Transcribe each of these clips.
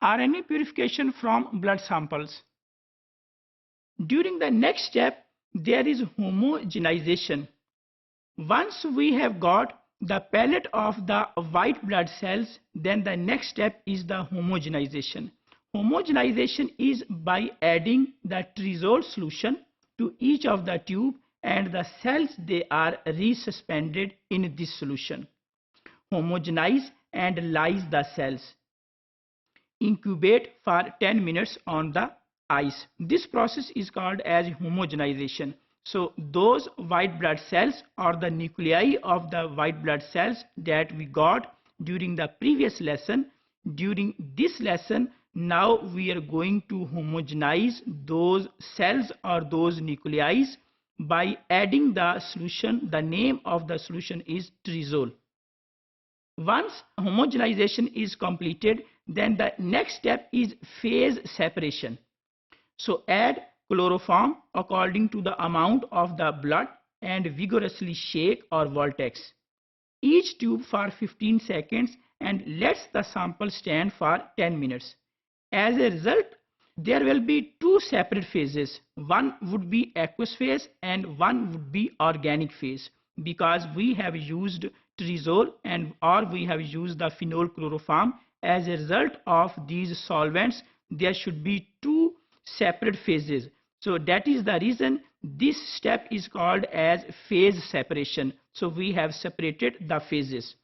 RNA purification from blood samples. During the next step, there is homogenization. Once we have got the palette of the white blood cells, then the next step is the homogenization. Homogenization is by adding the trizol solution to each of the tube and the cells they are resuspended in this solution. Homogenize and lyse the cells. Incubate for 10 minutes on the ice. This process is called as homogenization. So those white blood cells or the nuclei of the white blood cells that we got during the previous lesson, during this lesson, now we are going to homogenize those cells or those nuclei by adding the solution. The name of the solution is trizol. Once homogenization is completed, then the next step is phase separation. So add chloroform according to the amount of the blood and vigorously shake or vortex each tube for 15 seconds and lets the sample stand for 10 minutes. As a result, there will be two separate phases. One would be aqueous phase and one would be organic phase, because we have used trizol or we have used the phenol chloroform. As a result of these solvents, there should be two separate phases. So that is the reason this step is called as phase separation. So we have separated the phases.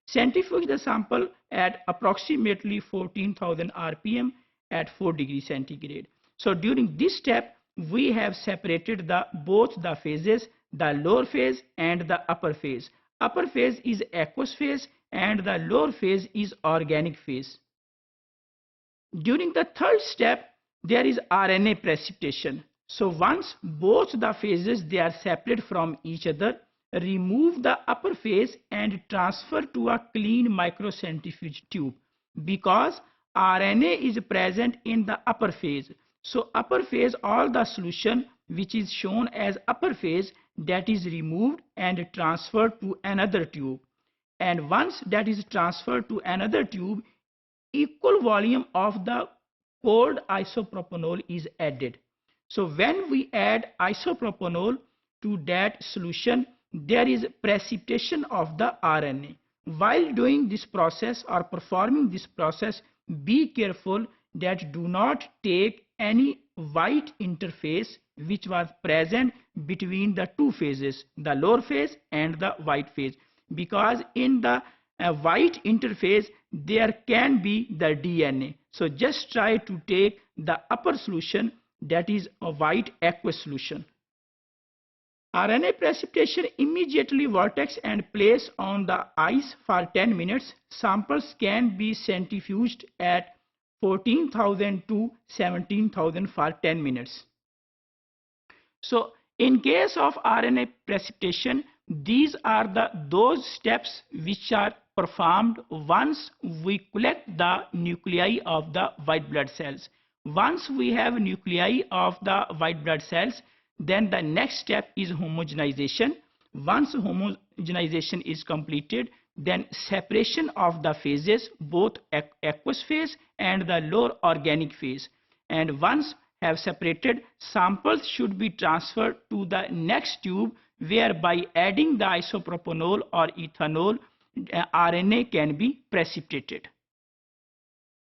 Centrifuge the sample at approximately 14,000 rpm at 4 degrees centigrade. So during this step, we have separated both the phases, the lower phase and the upper phase. Upper phase is aqueous phase and the lower phase is organic phase. During the third step, there is RNA precipitation. So once both the phases they are separate from each other, remove the upper phase and transfer to a clean microcentrifuge tube, because RNA is present in the upper phase. So upper phase, all the solution which is shown as upper phase, that is removed and transferred to another tube. And once that is transferred to another tube, equal volume of the cold isopropanol is added. So when we add isopropanol to that solution, there is precipitation of the RNA. While doing this process or performing this process, be careful that do not take any white interface which was present between the two phases, the lower phase and the white phase, because in the white interface there can be the DNA. So just try to take the upper solution, that is a white aqueous solution. RNA precipitation: immediately vortex and place on the ice for 10 minutes. Samples can be centrifuged at 14,000 to 17,000 for 10 minutes. So in case of RNA precipitation, these are those steps which are performed once we collect the nuclei of the white blood cells. Once we have nuclei of the white blood cells, then the next step is homogenization. Once homogenization is completed, then separation of the phases, both aqueous phase and the lower organic phase. And once have separated, samples should be transferred to the next tube, where by adding the isopropanol or ethanol, RNA can be precipitated.